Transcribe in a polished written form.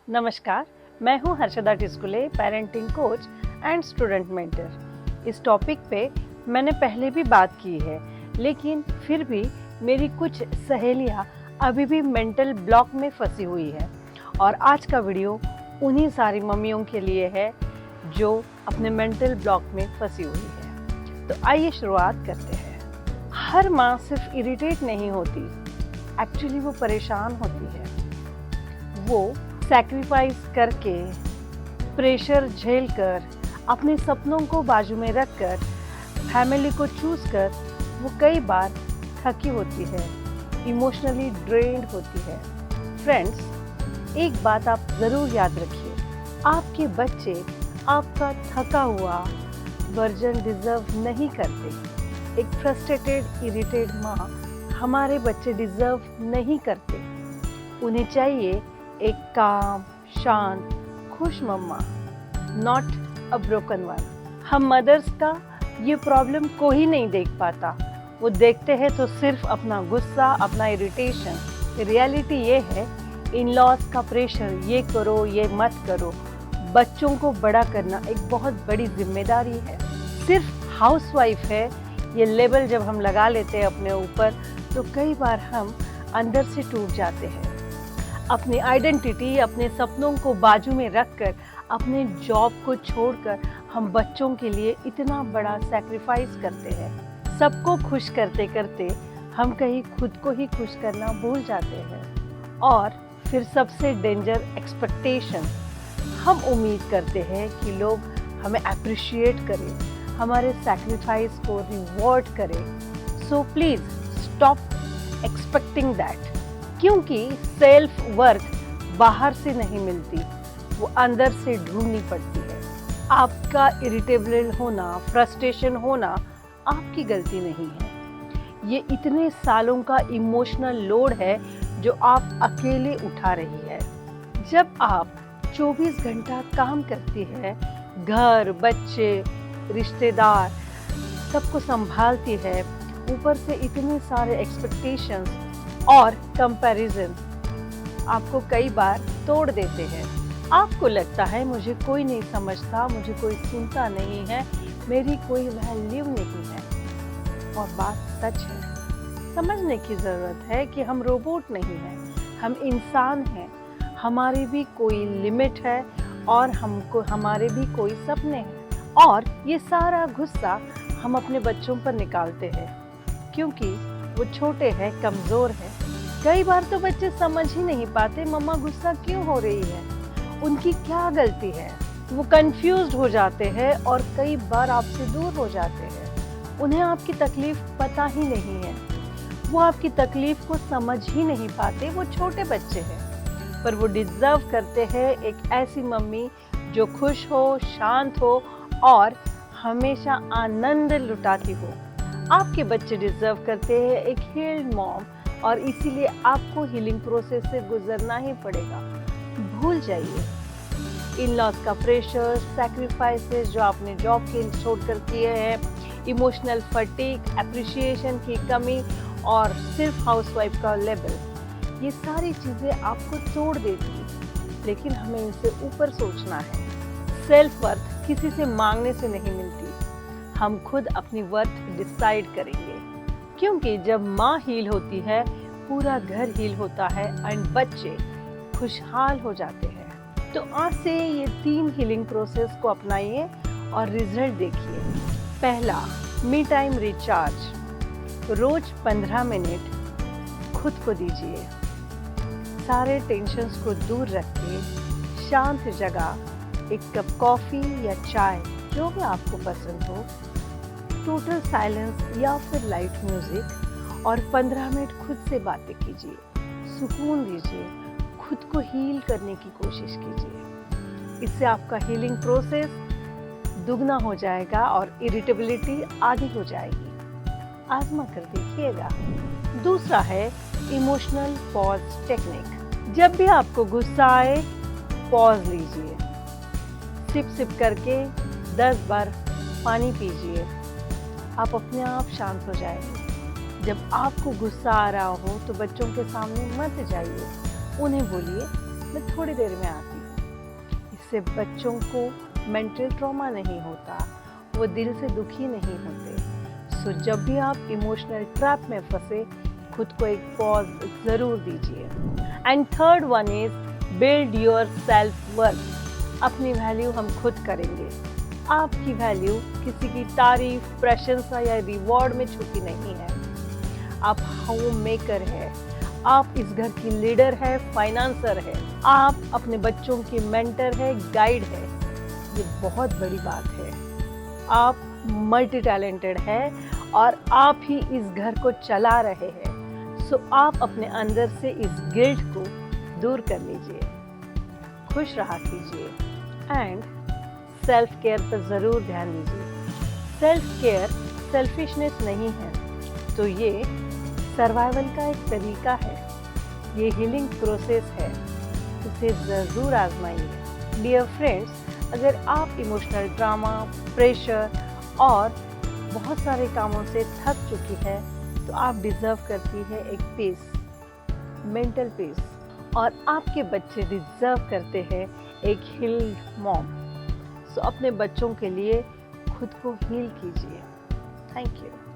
नमस्कार, मैं हूं Harshada Tiskule, parenting coach and student mentor. इस टॉपिक पे मैंने पहले भी बात की है, लेकिन फिर भी मेरी कुछ सहेलियां अभी भी मेंटल ब्लॉक में फंसी हुई है और आज का वीडियो उन्हीं सारी मम्मियों के लिए है जो अपने मेंटल ब्लॉक में फंसी हुई है। तो आइए शुरुआत करते हैं। हर माँ सिर्फ इरिटेट नहीं होती, एक्चुअली वो परेशान होती है। वो सैक्रिफाइस करके, प्रेशर झेलकर, अपने सपनों को बाजू में रखकर, फैमिली को चूज कर वो कई बार थकी होती है, इमोशनली ड्रेन्ड होती है। फ्रेंड्स, एक बात आप ज़रूर याद रखिए, आपके बच्चे आपका थका हुआ वर्जन डिज़र्व नहीं करते। एक फ्रस्ट्रेटेड, इरिटेड माँ हमारे बच्चे डिज़र्व नहीं करते। उन्हें चाहिए एक काम, शांत, खुश मम्मा, नॉट अ ब्रोकन वन। हम मदर्स का ये प्रॉब्लम कोई नहीं देख पाता। वो देखते हैं तो सिर्फ अपना गुस्सा, अपना इरिटेशन। रियलिटी ये है, इन लॉज का प्रेशर, ये करो, ये मत करो। बच्चों को बड़ा करना एक बहुत बड़ी जिम्मेदारी है। सिर्फ हाउसवाइफ है ये लेबल जब हम लगा लेते हैं अपने ऊपर, तो कई बार हम अंदर से टूट जाते हैं। अपनी आइडेंटिटी, अपने सपनों को बाजू में रखकर, अपने जॉब को छोड़कर हम बच्चों के लिए इतना बड़ा सैक्रिफाइस करते हैं। सबको खुश करते करते हम कहीं खुद को ही खुश करना भूल जाते हैं। और फिर सबसे डेंजर, एक्सपेक्टेशन। हम उम्मीद करते हैं कि लोग हमें अप्रिशिएट करें, हमारे सैक्रिफाइस को रिवॉर्ड करें। So please stop expecting that, क्योंकि सेल्फ वर्थ बाहर से नहीं मिलती, वो अंदर से ढूंढनी पड़ती है। आपका इरिटेबल होना, फ्रस्ट्रेशन होना आपकी गलती नहीं है। ये इतने सालों का इमोशनल लोड है जो आप अकेले उठा रही है। जब आप 24 घंटा काम करती है, घर, बच्चे, रिश्तेदार, सबको संभालती है, ऊपर से इतने सारे एक्सपेक्टेशंस और कंपैरिजन आपको कई बार तोड़ देते हैं। आपको लगता है मुझे कोई नहीं समझता, मुझे कोई सुनता नहीं है, मेरी कोई वैल्यू नहीं है। और बात सच है। समझने की ज़रूरत है कि हम रोबोट नहीं हैं, हम इंसान हैं। हमारी भी कोई लिमिट है और हमारे भी कोई सपने हैं। और ये सारा गुस्सा हम अपने बच्चों पर निकालते हैं क्योंकि वो छोटे हैं, कमज़ोर हैं। कई बार तो बच्चे समझ ही नहीं पाते मम्मा गुस्सा क्यों हो रही है, उनकी क्या गलती है। वो कंफ्यूज्ड हो जाते हैं और कई बार आपसे दूर हो जाते हैं। उन्हें आपकी तकलीफ पता ही नहीं है, वो आपकी तकलीफ को समझ ही नहीं पाते। वो छोटे बच्चे हैं, पर वो डिज़र्व करते हैं एक ऐसी मम्मी जो खुश हो, शांत हो और हमेशा आनंद लुटाती हो। आपके बच्चे डिज़र्व करते हैं एक हील्ड मॉम, और इसीलिए आपको हीलिंग प्रोसेस से गुजरना ही पड़ेगा। भूल जाइए इन लॉज का प्रेशर, सैक्रिफाइसेस जो आपने जॉब के छोड़कर किए हैं, इमोशनल फटीग, एप्रिशिएशन की कमी और सिर्फ हाउसवाइफ का लेवल। ये सारी चीज़ें आपको तोड़ देती, लेकिन हमें इनसे ऊपर सोचना है। सेल्फ वर्थ किसी से मांगने से नहीं मिलती, हम खुद अपनी वर्थ डिसाइड करेंगे। क्योंकि जब माँ हील होती है, पूरा घर हील होता है एंड बच्चे खुशहाल हो जाते हैं। तो आज से ये 3 हीलिंग प्रोसेस को अपनाइए और रिजल्ट देखिए। पहला, मी टाइम रिचार्ज। रोज 15 मिनट खुद को दीजिए। सारे टेंशन्स को दूर रखिए, शांत जगह एक कप कॉफ़ी या चाय, जो भी आपको पसंद हो, टोटल साइलेंस या फिर लाइट म्यूजिक, और 15 मिनट खुद से बातें कीजिए, सुकून दीजिए, खुद को हील करने की कोशिश कीजिए। इससे आपका हीलिंग प्रोसेस दुगना हो जाएगा और इरिटेबिलिटी आधी हो जाएगी। आजमा कर देखिएगा। दूसरा है इमोशनल पॉज टेक्निक। जब भी आपको गुस्सा आए, पॉज लीजिए, सिप सिप करके 10 बार पानी पीजिए, आप अपने आप शांत हो जाएंगे। जब आपको गुस्सा आ रहा हो तो बच्चों के सामने मत जाइए, उन्हें बोलिए मैं थोड़ी देर में आती हूँ। इससे बच्चों को मेंटल ट्रॉमा नहीं होता, वो दिल से दुखी नहीं होते। सो जब भी आप इमोशनल ट्रैप में फंसे, खुद को एक पॉज ज़रूर दीजिए। And third one is build your self worth. अपनी वैल्यू हम खुद करेंगे। आपकी वैल्यू किसी की तारीफ, प्रशंसा या रिवॉर्ड में छुपी नहीं है। आप होम मेकर है, आप इस घर की लीडर है, फाइनेंसर है, आप अपने बच्चों की मेंटर है, गाइड है। ये बहुत बड़ी बात है। आप मल्टी टैलेंटेड है और आप ही इस घर को चला रहे हैं। सो आप अपने अंदर से इस गिल्ट को दूर कर लीजिए, खुश रहा कीजिए एंड सेल्फ केयर पर ज़रूर ध्यान दीजिए। सेल्फ केयर सेल्फिशनेस नहीं है, तो ये सर्वाइवल का एक तरीका है, ये हीलिंग प्रोसेस है, इसे ज़रूर आजमाइए। डियर फ्रेंड्स, अगर आप इमोशनल ड्रामा, प्रेशर और बहुत सारे कामों से थक चुकी है, तो आप डिज़र्व करती है एक पीस, मेंटल पीस, और आपके बच्चे डिज़र्व करते हैं एक हील्ड मॉम। सो अपने बच्चों के लिए खुद को हील कीजिए। Thank you.